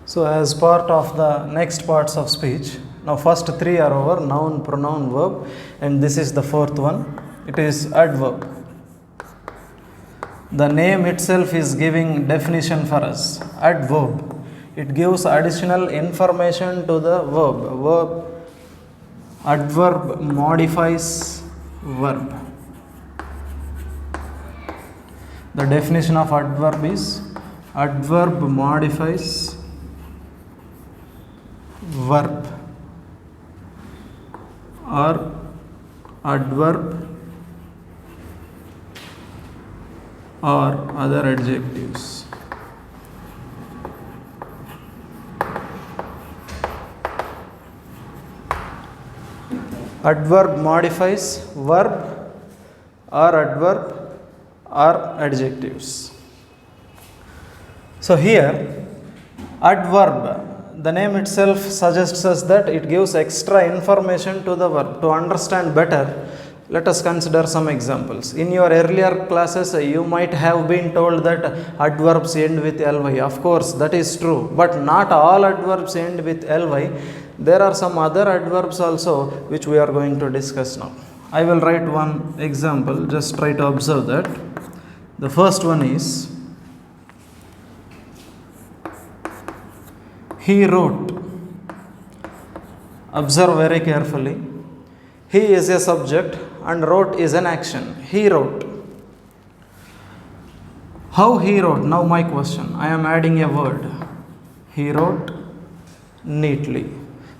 So, as part of the next parts of speech, now first three are over: noun, pronoun, verb, and this is the fourth one. It is adverb. The name itself is giving definition for us. Adverb. It gives additional information to the verb. Adverb modifies verb. The definition of adverb is adverb modifies verb or adverb or other adjectives. Adverb modifies verb or adverb or adjectives. So here adverb, the name itself suggests us that it gives extra information to the verb. To understand better, let us consider some examples. In your earlier classes, you might have been told that adverbs end with ly. Of course, that is true, but not all adverbs end with ly. There are some other adverbs also which we are going to discuss now. I will write one example, just try to observe that. The first one is, he wrote. Observe very carefully. He is a subject and wrote is an action. He wrote. How he wrote? Now my question. I am adding a word. He wrote neatly.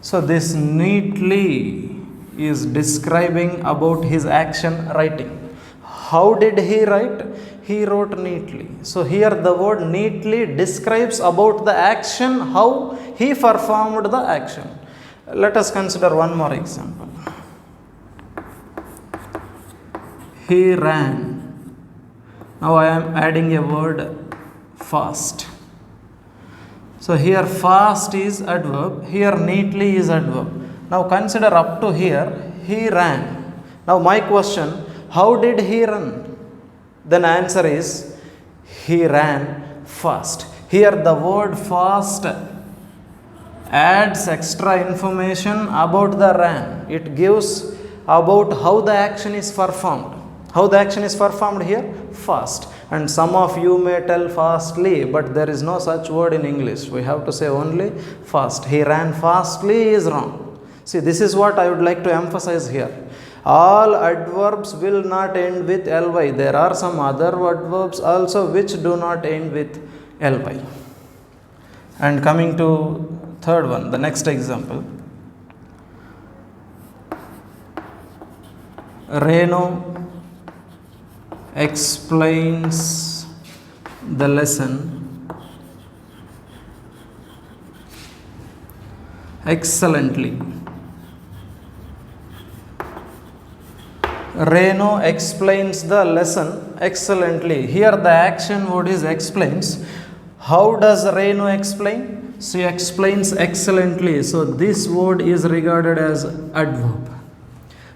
So this neatly is describing about his action writing. How did he write? He wrote neatly. So here the word neatly describes about the action, how he performed the action. Let us consider one more example. He ran. Now I am adding a word, fast. So here fast is adverb, here neatly is adverb. Now consider up to here, he ran. Now my question, how did he run? Then answer is, he ran fast. Here the word fast adds extra information about the ran. It gives about how the action is performed. How the action is performed here? Fast. And some of you may tell fastly, but there is no such word in English. We have to say only fast. He ran fastly is wrong. See, this is what I would like to emphasize here. All adverbs will not end with ly. There are some other adverbs also which do not end with ly. And coming to third one, the next example. Reno explains the lesson excellently. Reno explains the lesson excellently. Here the action word is explains. How does Reno explain? She explains excellently. So this word is regarded as adverb,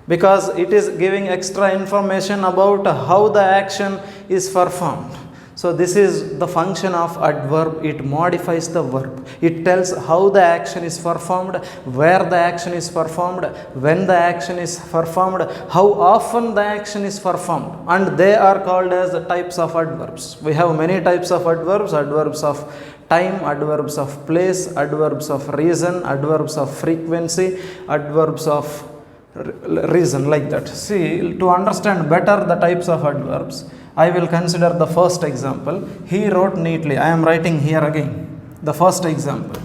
because it is giving extra information about how the action is performed. So this is the function of adverb. It modifies the verb. It tells how the action is performed, where the action is performed, when the action is performed, how often the action is performed, and they are called as the types of adverbs. We have many types of adverbs: adverbs of time, adverbs of place, adverbs of reason, adverbs of frequency, adverbs of reason, like that. See, to understand better the types of adverbs, I will consider the first example. He wrote neatly. I am writing here again. The first example.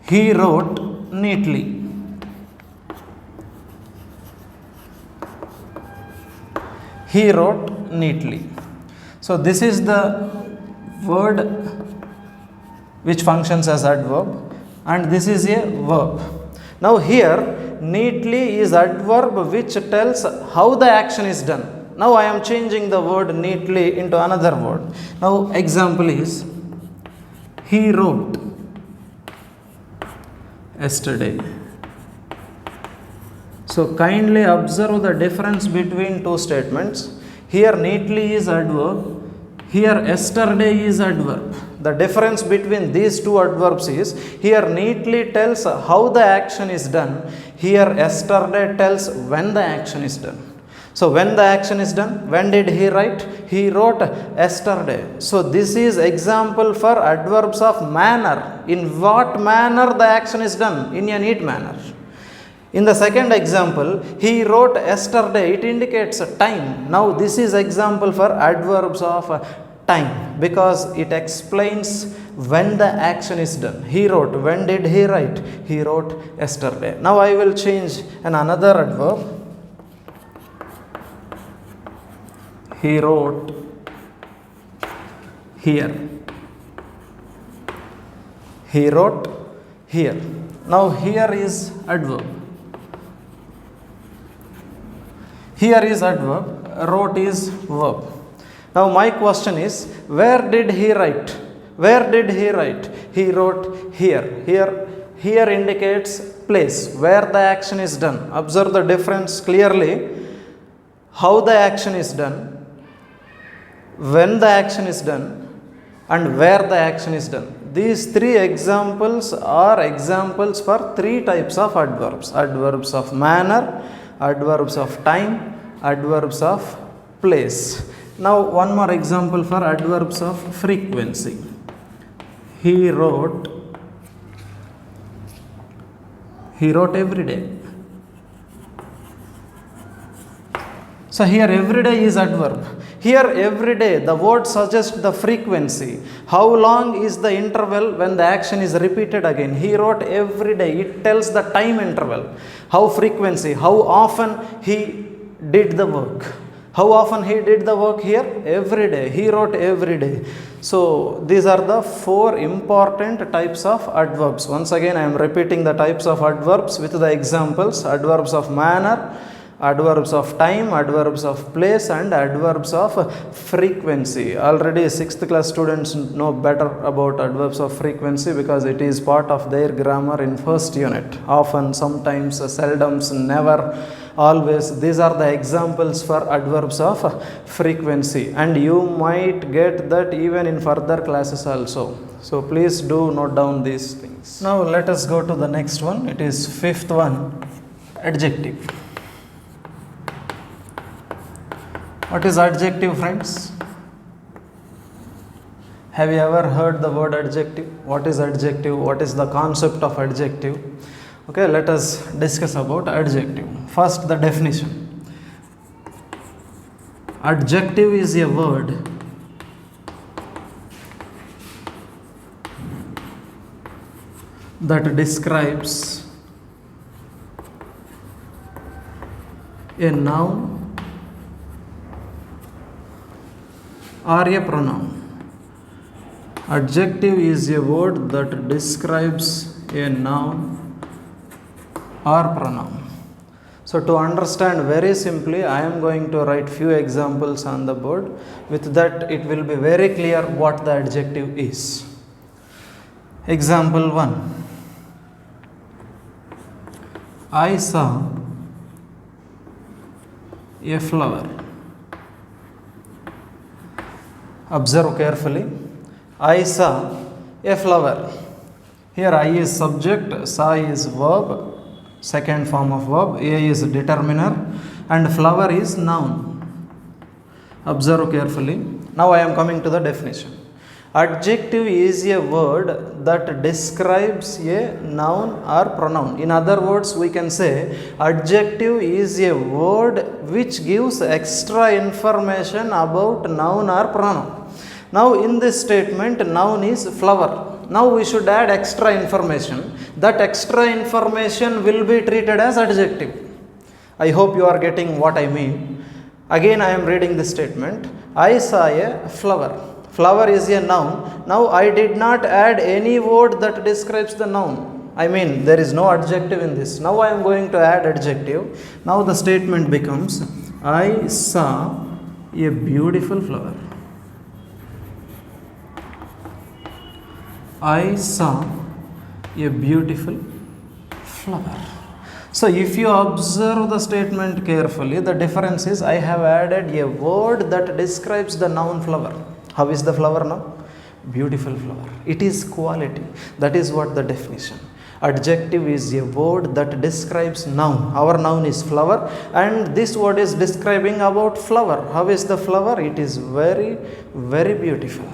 He wrote neatly. He wrote neatly. So this is the word which functions as adverb, and this is a verb. Now here neatly is adverb which tells how the action is done. Now I am changing the word neatly into another word. Now example is, he wrote yesterday. So kindly observe the difference between two statements. Here neatly is adverb, Here yesterday is adverb. The difference between these two adverbs is here neatly tells how the action is done. Here yesterday tells when the action is done. So when the action is done, when did he write? He wrote yesterday. So this is example for adverbs of manner. In what manner the action is done? In a neat manner. In the second example, he wrote yesterday, it indicates time. Now this is example for adverbs of time because it explains when the action is done. He wrote, when did he write? He wrote yesterday. Now I will change another adverb. He wrote here. He wrote here. Now here is adverb. Here is adverb, wrote is verb. Now my question is, where did he write? Where did he write? He wrote here. Here indicates place where the action is done. Observe the difference clearly. How the action is done, when the action is done, and where the action is done. These three examples are examples for three types of adverbs. Adverbs of manner, adverbs of time, adverbs of place. Now one more example for adverbs of frequency. He wrote every day. So here every day is adverb. Here every day, the word suggests the frequency. How long is the interval when the action is repeated again? He wrote every day. It tells the time interval. How frequency, how often he did the work. How often he did the work here? Every day. He wrote every day. So these are the four important types of adverbs. Once again, I am repeating the types of adverbs with the examples. Adverbs of manner, adverbs of time, adverbs of place, and adverbs of frequency. Already 6th class students know better about adverbs of frequency because it is part of their grammar in first unit. Often, sometimes, seldom, never, always. These are the examples for adverbs of frequency, and you might get that even in further classes also. So please do note down these things. Now let us go to the next one. It is 5th one, adjective. What is adjective, friends? Have you ever heard the word adjective? What is adjective? What is the concept of adjective? Okay, let us discuss about adjective. First, the definition. Adjective is a word that describes a noun or a pronoun. Adjective is a word that describes a noun or pronoun. So to understand very simply, I am going to write few examples on the board. With that, it will be very clear what the adjective is. Example 1. I saw a flower. Observe carefully. I saw a flower. Here I is subject, saw is verb, second form of verb, a is determiner, and flower is noun. Observe carefully. Now I am coming to the definition. Adjective is a word that describes a noun or pronoun. In other words, we can say adjective is a word which gives extra information about noun or pronoun. Now in this statement, noun is flower. Now we should add extra information. That extra information will be treated as adjective. I hope you are getting what I mean. Again I am reading this statement. I saw a flower. Flower is a noun. Now I did not add any word that describes the noun. I mean, there is no adjective in this. Now I am going to add adjective. Now the statement becomes, I saw a beautiful flower. I saw a beautiful flower. So if you observe the statement carefully, the difference is I have added a word that describes the noun flower. How is the flower now? Beautiful flower. It is quality. That is what the definition. Adjective is a word that describes noun. Our noun is flower, and this word is describing about flower. How is the flower? It is very, very beautiful.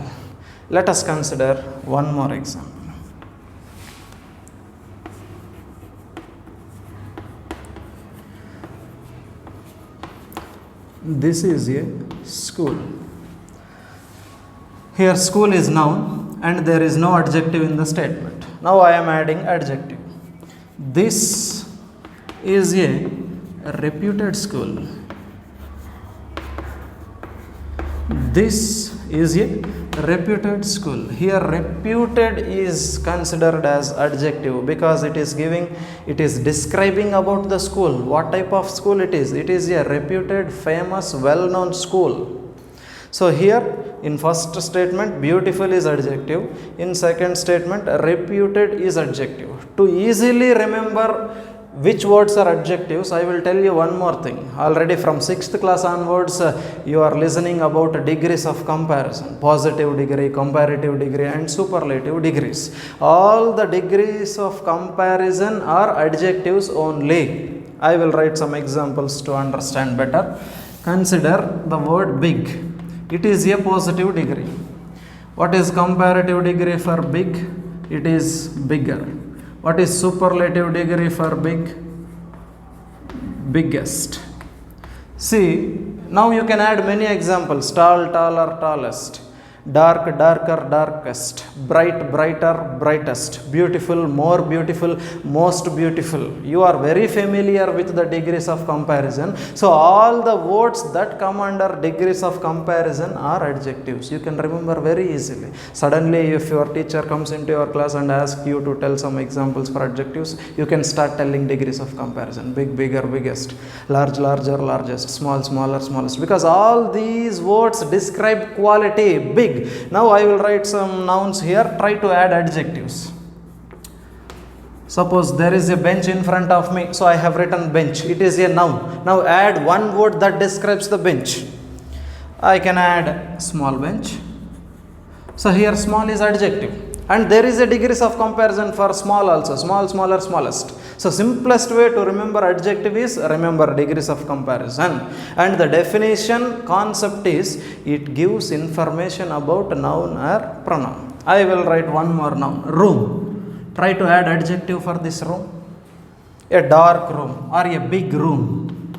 Let us consider one more example. This is a school. Here school is noun and there is no adjective in the statement. Now I am adding adjective. This is a reputed school. This is a reputed school. Here reputed is considered as adjective because it is describing about the school. What type of school it is? It is a reputed, famous, well-known school. So here in first statement beautiful is adjective, in second statement reputed is adjective. To easily remember which words are adjectives, I will tell you one more thing. Already from 6th class onwards, you are listening about degrees of comparison, positive degree, comparative degree and superlative degrees. All the degrees of comparison are adjectives only. I will write some examples to understand better. Consider the word big. It is a positive degree. What is comparative degree for big? It is bigger. What is superlative degree for big? Biggest. See, now you can add many examples. Tall, taller, tallest. Dark, darker, darkest. Bright, brighter, brightest. Beautiful, more beautiful, most beautiful. You are very familiar with the degrees of comparison. So all the words that come under degrees of comparison are adjectives. You can remember very easily. Suddenly if your teacher comes into your class and asks you to tell some examples for adjectives, you can start telling degrees of comparison. Big, bigger, biggest. Large, larger, largest. Small, smaller, smallest. Because all these words describe quality. Big. Now I will write some nouns here. Try to add adjectives. Suppose there is a bench in front of me. So I have written bench. It is a noun. Now add one word that describes the bench. I can add small bench. So here small is adjective. And there is a degrees of comparison for small also. Small, smaller, smallest. So simplest way to remember adjective is remember degrees of comparison. And the definition concept is it gives information about noun or pronoun. I will write one more noun. Room. Try to add adjective for this room. A dark room or a big room.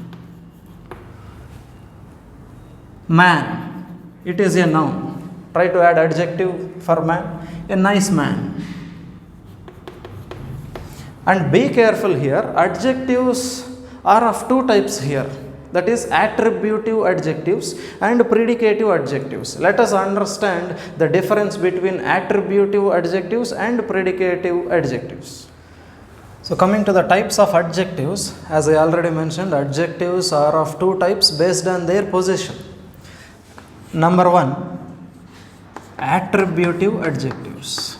Man. It is a noun. Try to add adjective for man. A nice man. And be careful here, adjectives are of two types here, that is attributive adjectives and predicative adjectives. Let us understand the difference between attributive adjectives and predicative adjectives. So coming to the types of adjectives, as I already mentioned, adjectives are of two types based on their position. Number one, attributive adjectives.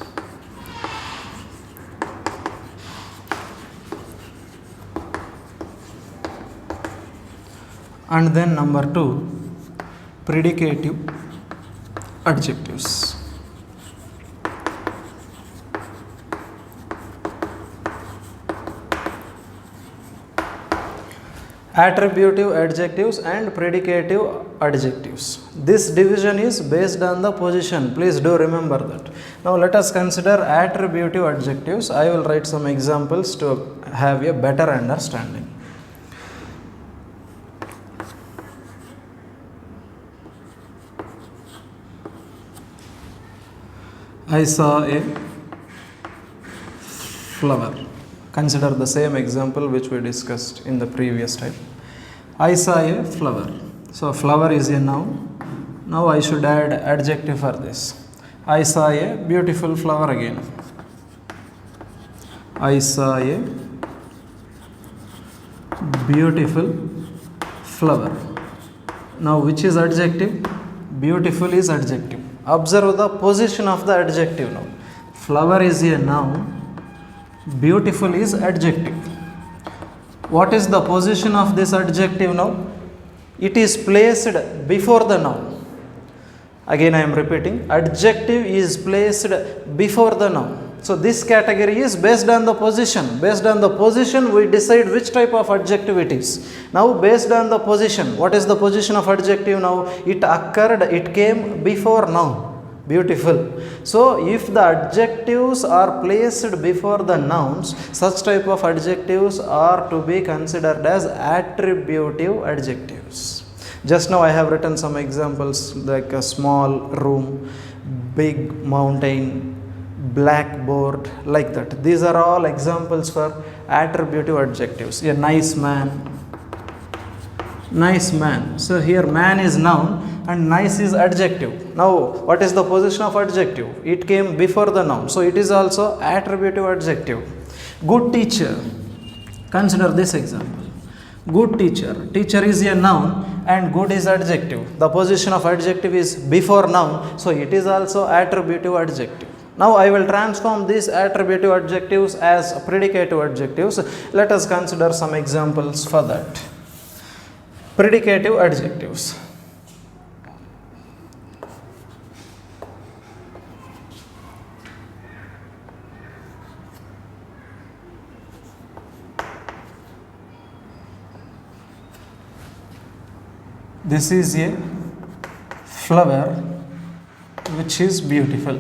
And then number two, predicative adjectives. Attributive adjectives and predicative adjectives. This division is based on the position. Please do remember that. Now let us consider attributive adjectives. I will write some examples to have a better understanding. I saw a flower. Consider the same example which we discussed in the previous type. I saw a flower. So flower is a noun. Now I should add adjective for this. I saw a beautiful flower again. I saw a beautiful flower. Now which is adjective? Beautiful is adjective. Observe the position of the adjective now. Flower is a noun. Beautiful is adjective. What is the position of this adjective now? It is placed before the noun. Again I am repeating, adjective is placed before the noun. So this category is based on the position. Based on the position we decide which type of adjective it is. Now based on the position, what is the position of adjective now? It occurred, it came before noun. Beautiful. So if the adjectives are placed before the nouns, such type of adjectives are to be considered as attributive adjectives. Just now I have written some examples like a small room, big mountain, blackboard, like that. These are all examples for attributive adjectives. A nice man, nice man. So here man is noun and nice is adjective. Now what is the position of adjective? It came before the noun, so it is also attributive adjective. Good teacher, consider this example. Good teacher, teacher is a noun and good is adjective. The position of adjective is before noun, so it is also attributive adjective. Now I will transform these attributive adjectives as predicative adjectives. Let us consider some examples for that. Predicative adjectives. This is a flower which is beautiful.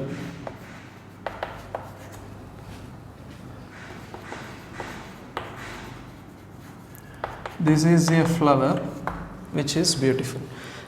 This is a flower which is beautiful.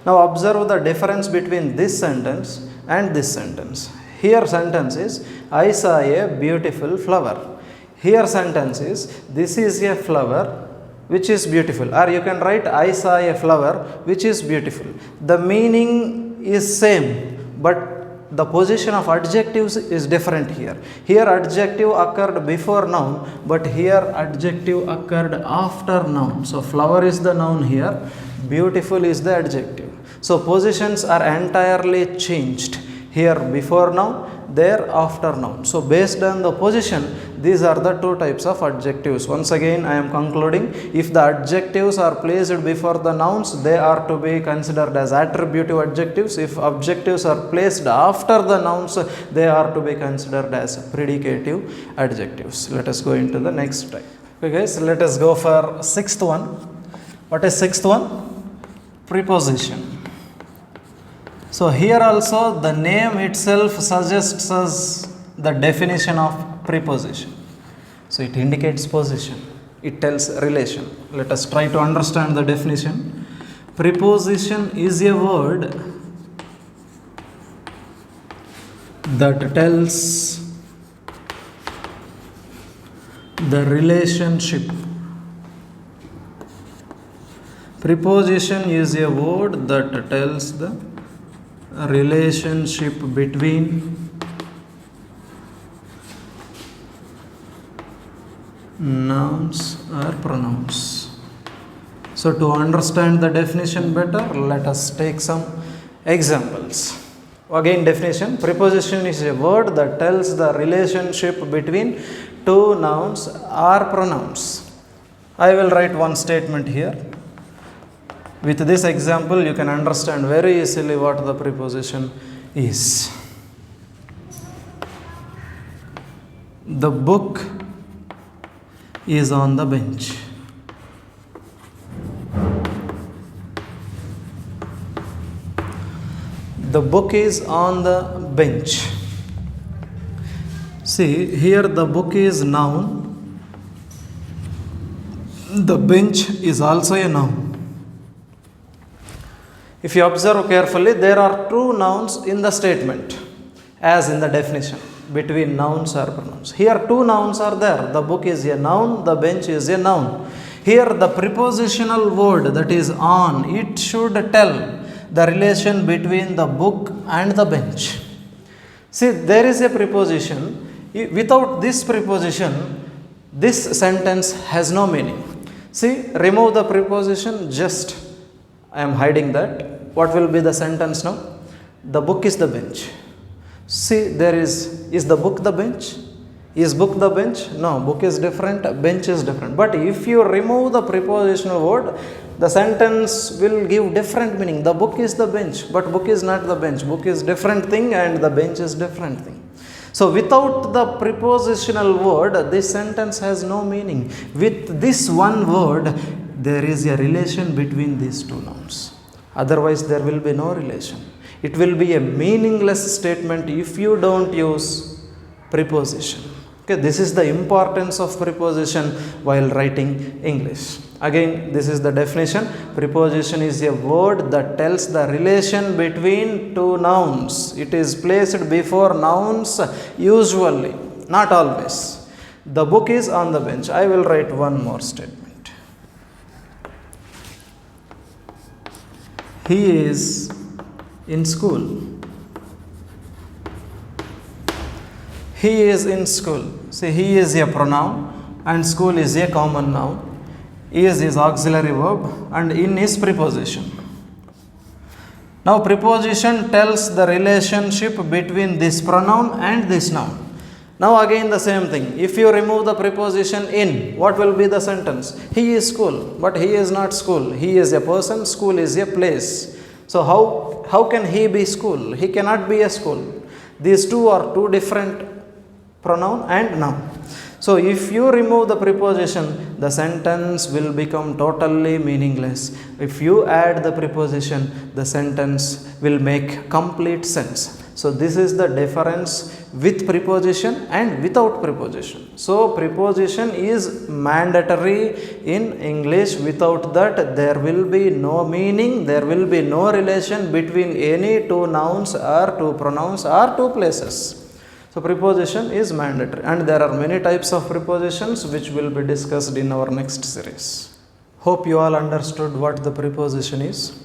Now observe the difference between this sentence and this sentence. Here sentence is, I saw a beautiful flower. Here sentence is, this is a flower which is beautiful. Or you can write, I saw a flower which is beautiful. The meaning is same, but the position of adjectives is different here. Here adjective occurred before noun, but here adjective occurred after noun. So flower is the noun here, beautiful is the adjective. So positions are entirely changed. Here before noun, there after noun. So based on the position, these are the two types of adjectives. Once again I am concluding, if the adjectives are placed before the nouns, they are to be considered as attributive adjectives. If adjectives are placed after the nouns, they are to be considered as predicative adjectives. Let us go into the next type. Okay guys, let us go for sixth one. What is sixth one? Preposition. So here also the name itself suggests us the definition of preposition. So it indicates position, it tells relation. Let us try to understand the definition. Preposition is a word that tells the relationship. Preposition is a word that tells the relationship between nouns or pronouns. So to understand the definition better, let us take some examples. Again definition, preposition is a word that tells the relationship between two nouns or pronouns. I will write one statement here. With this example, you can understand very easily what the preposition is. The book is on the bench. The book is on the bench. See, here the book is noun. The bench is also a noun. If you observe carefully, there are two nouns in the statement, as in the definition, between nouns or pronouns. Here two nouns are there. The book is a noun, the bench is a noun. Here the prepositional word, that is on, it should tell the relation between the book and the bench. See, there is a preposition. Without this preposition, this sentence has no meaning. See, remove the preposition, just I am hiding that. What will be the sentence now? The book is the bench. See, there is the book the bench? Is book the bench? No, book is different, bench is different. But if you remove the prepositional word, the sentence will give different meaning. The book is the bench, but book is not the bench. Book is different thing and the bench is different thing. So without the prepositional word, this sentence has no meaning. With this one word, there is a relation between these two nouns. Otherwise, there will be no relation. It will be a meaningless statement if you don't use preposition. Okay, this is the importance of preposition while writing English. Again, this is the definition. Preposition is a word that tells the relation between two nouns. It is placed before nouns usually, not always. The book is on the bench. I will write one more statement. He is in school. He is in school. See, he is a pronoun and school is a common noun. Is auxiliary verb and in is preposition. Now preposition tells the relationship between this pronoun and this noun. Now again the same thing. If you remove the preposition in, what will be the sentence? He is school, but he is not school. He is a person, school is a place. So how can he be school? He cannot be a school. These two are two different pronoun and noun. So if you remove the preposition, the sentence will become totally meaningless. If you add the preposition, the sentence will make complete sense. So this is the difference with preposition and without preposition. So preposition is mandatory in English. Without that, there will be no meaning, there will be no relation between any two nouns or two pronouns or two places. So preposition is mandatory, and there are many types of prepositions which will be discussed in our next series. Hope you all understood what the preposition is.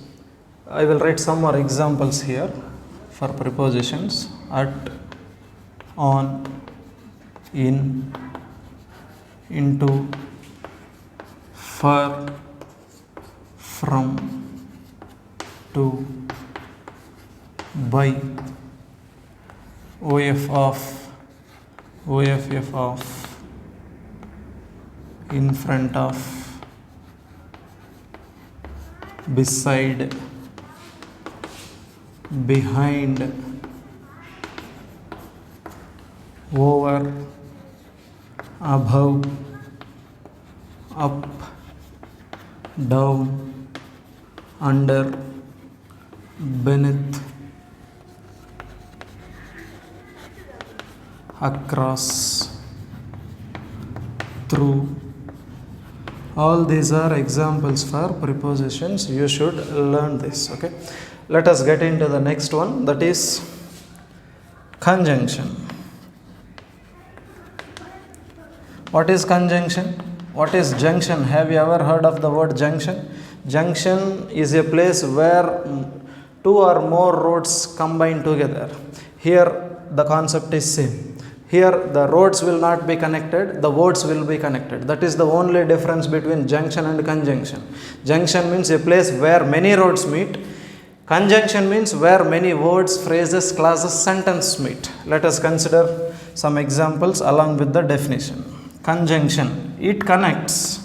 I will write some more examples here for prepositions: at, on, in, into, for, from, to, by, OF of, OFF of, in front of, beside, behind, over, above, up, down, under, beneath, across, through. All these are examples for prepositions. You should learn this. Okay, let us get into the next one, that is conjunction. What is conjunction? What is junction? Have you ever heard of the word junction? Junction is a place where two or more roads combine together. Here the concept is same. Here the roads will not be connected, the words will be connected. That is the only difference between junction and conjunction. Junction means a place where many roads meet. Conjunction means where many words, phrases, clauses, sentences meet. Let us consider some examples along with the definition. Conjunction, it connects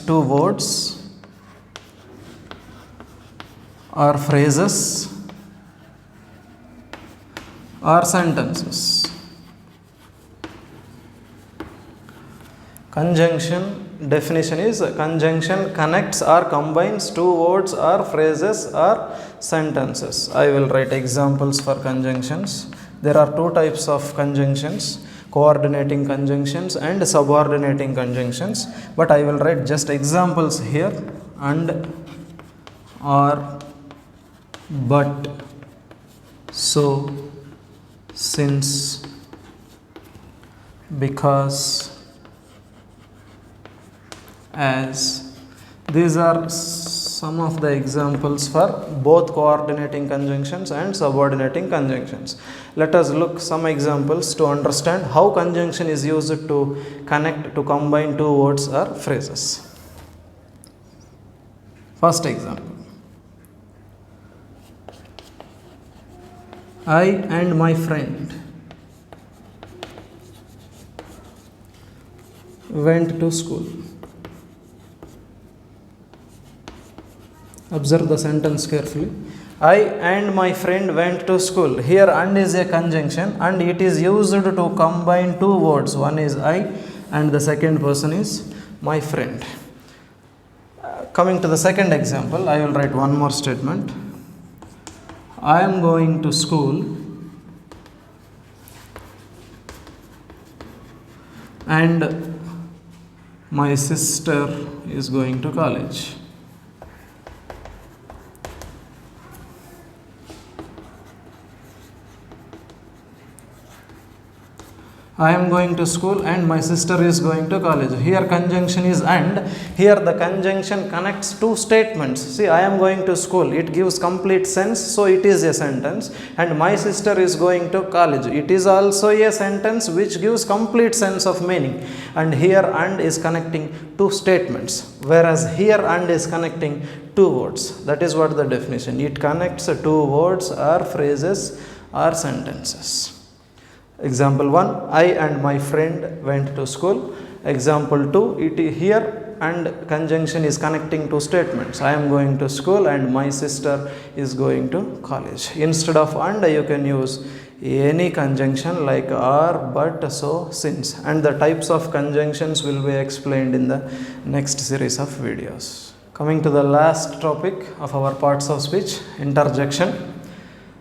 two words or phrases or sentences. Conjunction definition is: conjunction connects or combines two words or phrases or sentences. I will write examples for conjunctions. There are two types of conjunctions: coordinating conjunctions and subordinating conjunctions. But I will write just examples here: and, or, but, so, since, because, as. These are some of the examples for both coordinating conjunctions and subordinating conjunctions. Let us look some examples to understand how conjunction is used to connect, to combine two words or phrases. First example: I and my friend went to school. Observe the sentence carefully. I and my friend went to school. Here and is a conjunction and it is used to combine two words. One is I and the second person is my friend. Coming to the second example, I will write one more statement. I am going to school and my sister is going to college. I am going to school and my sister is going to college. Here conjunction is and. Here the conjunction connects two statements. See, I am going to school. It gives complete sense. So it is a sentence. And my sister is going to college. It is also a sentence which gives complete sense of meaning. And here and is connecting two statements. Whereas here and is connecting two words. That is what the definition. It connects two words or phrases or sentences. Example 1, I and my friend went to school. Example 2, it here and conjunction is connecting two statements. I am going to school and my sister is going to college. Instead of and, you can use any conjunction like or, but, so, since. And the types of conjunctions will be explained in the next series of videos. Coming to the last topic of our parts of speech, interjection.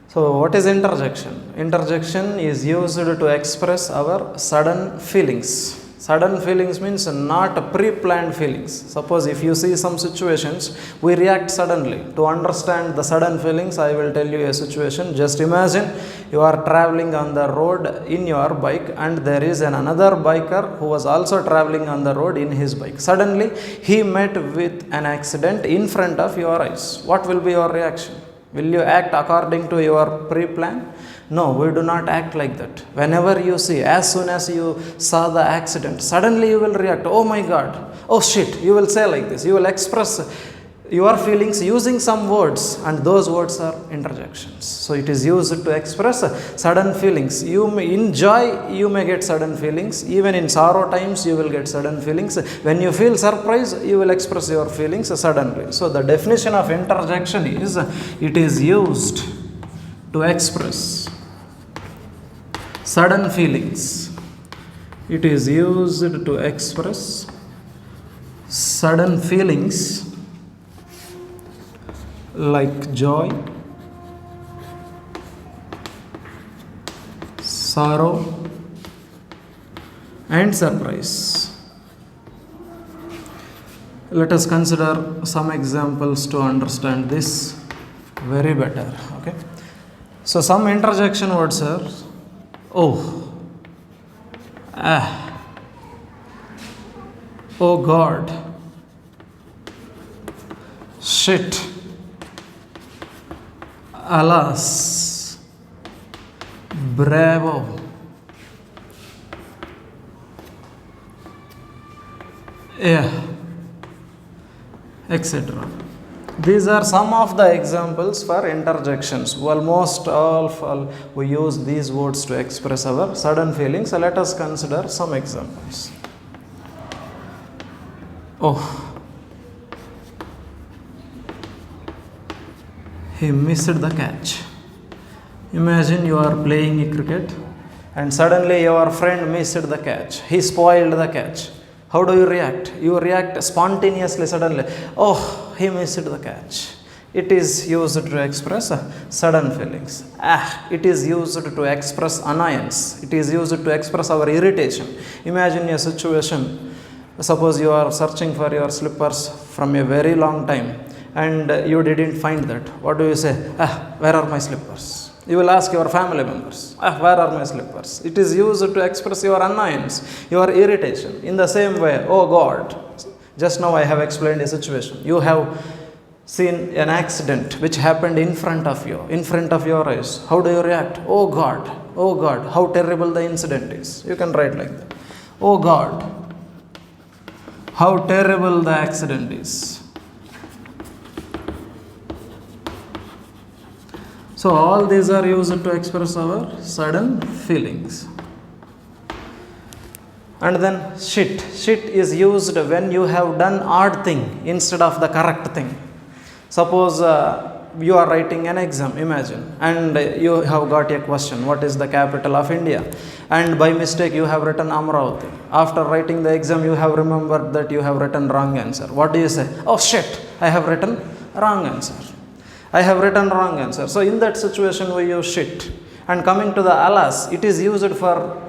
So, what is interjection? Interjection is used to express our sudden feelings. Sudden feelings means not pre-planned feelings. Suppose if you see some situations, we react suddenly. To understand the sudden feelings, I will tell you a situation. Just imagine you are traveling on the road in your bike and there is another biker who was also traveling on the road in his bike. Suddenly, he met with an accident in front of your eyes. What will be your reaction? Will you act according to your pre-plan? No, we do not act like that. Whenever you see, as soon as you saw the accident, suddenly you will react, oh my God, oh shit, you will say like this. You will express your feelings using some words and those words are interjections. So it is used to express sudden feelings. You may enjoy, you may get sudden feelings. Even in sorrow times, you will get sudden feelings. When you feel surprise, you will express your feelings suddenly. So the definition of interjection is, it is used to express sudden feelings. It is used to express sudden feelings like joy, sorrow, and surprise. Let us consider some examples to understand this very better. Okay. So some interjection words are oh, ah, oh God, shit, alas, bravo, yeah, etc. These are some of the examples for interjections. Almost all we use these words to express our sudden feelings. So let us consider some examples. Oh, he missed the catch. Imagine you are playing cricket and suddenly your friend missed the catch. He spoiled the catch. How do you react? You react spontaneously, suddenly. Oh, he missed the catch. It is used to express sudden feelings. It is used to express annoyance. It is used to express our irritation. Imagine a situation. Suppose you are searching for your slippers from a very long time and you didn't find that. What do you say? Where are my slippers? You will ask your family members, where are my slippers? It is used to express your annoyance, your irritation. In the same way, oh God, just now I have explained a situation. You have seen an accident which happened in front of you, in front of your eyes. How do you react? Oh God, how terrible the incident is. You can write like that. Oh God, how terrible the accident is. So all these are used to express our sudden feelings. And then shit. Shit is used when you have done odd thing instead of the correct thing. Suppose you are writing an exam, imagine, and you have got a question, what is the capital of India? And by mistake you have written Amravati. After writing the exam you have remembered that you have written wrong answer. What do you say? Oh shit, I have written wrong answer. I have written wrong answer. So in that situation we use shit. And coming to the alas, it is used for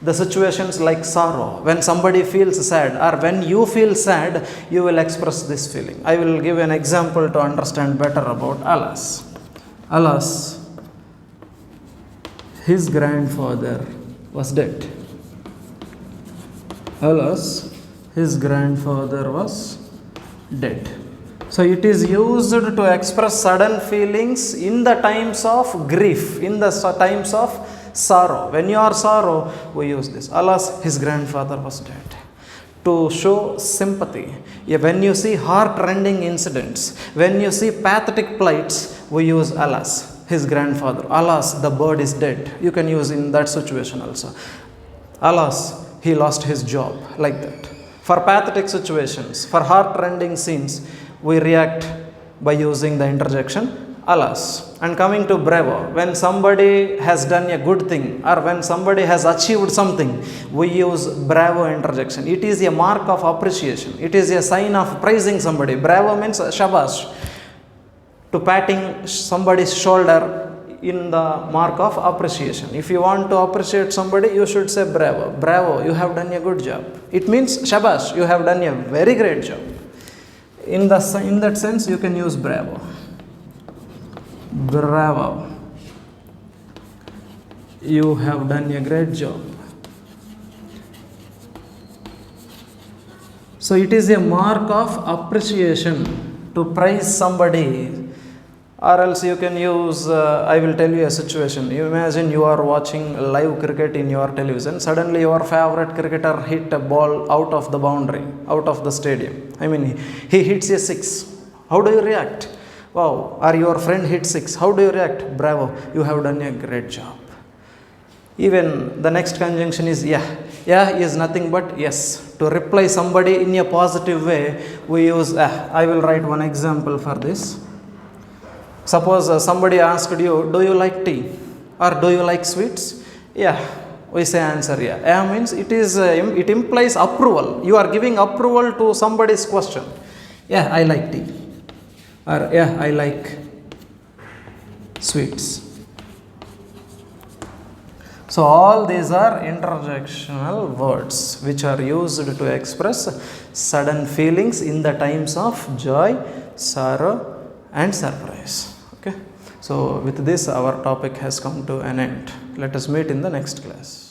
the situations like sorrow. When somebody feels sad or when you feel sad, you will express this feeling. I will give an example to understand better about alas. Alas, his grandfather was dead. Alas, his grandfather was dead. So it is used to express sudden feelings in the times of grief, in the times of sorrow. When you are sorrow, we use this. Alas, his grandfather was dead. To show sympathy. When you see heart-rending incidents, when you see pathetic plights, we use alas, his grandfather. Alas, the bird is dead. You can use in that situation also. Alas, he lost his job, like that. For pathetic situations, for heart-rending scenes, we react by using the interjection alas. And coming to bravo, when somebody has done a good thing or when somebody has achieved something, we use bravo interjection. It is a mark of appreciation. It is a sign of praising somebody. Bravo means shabash, to patting somebody's shoulder in the mark of appreciation. If you want to appreciate somebody, you should say bravo. Bravo, you have done a good job. It means shabash, you have done a very great job. In that sense, you can use bravo. Bravo, you have done a great job. So it is a mark of appreciation to praise somebody. Or else you can use, I will tell you a situation. You imagine you are watching live cricket in your television. Suddenly your favorite cricketer hit a ball out of the boundary, out of the stadium. I mean, he hits a six. How do you react? Wow. Or your friend hits six. How do you react? Bravo, you have done a great job. Even the next conjunction is yeah. Yeah is nothing but yes. To reply somebody in a positive way, we use I will write one example for this. Suppose somebody asked you, do you like tea or do you like sweets? Yeah, we say answer yeah. Yeah means it implies approval. You are giving approval to somebody's question. Yeah, I like tea. Or yeah, I like sweets. So all these are interjectional words which are used to express sudden feelings in the times of joy, sorrow and surprise. Okay. So with this our topic has come to an end. Let us meet in the next class.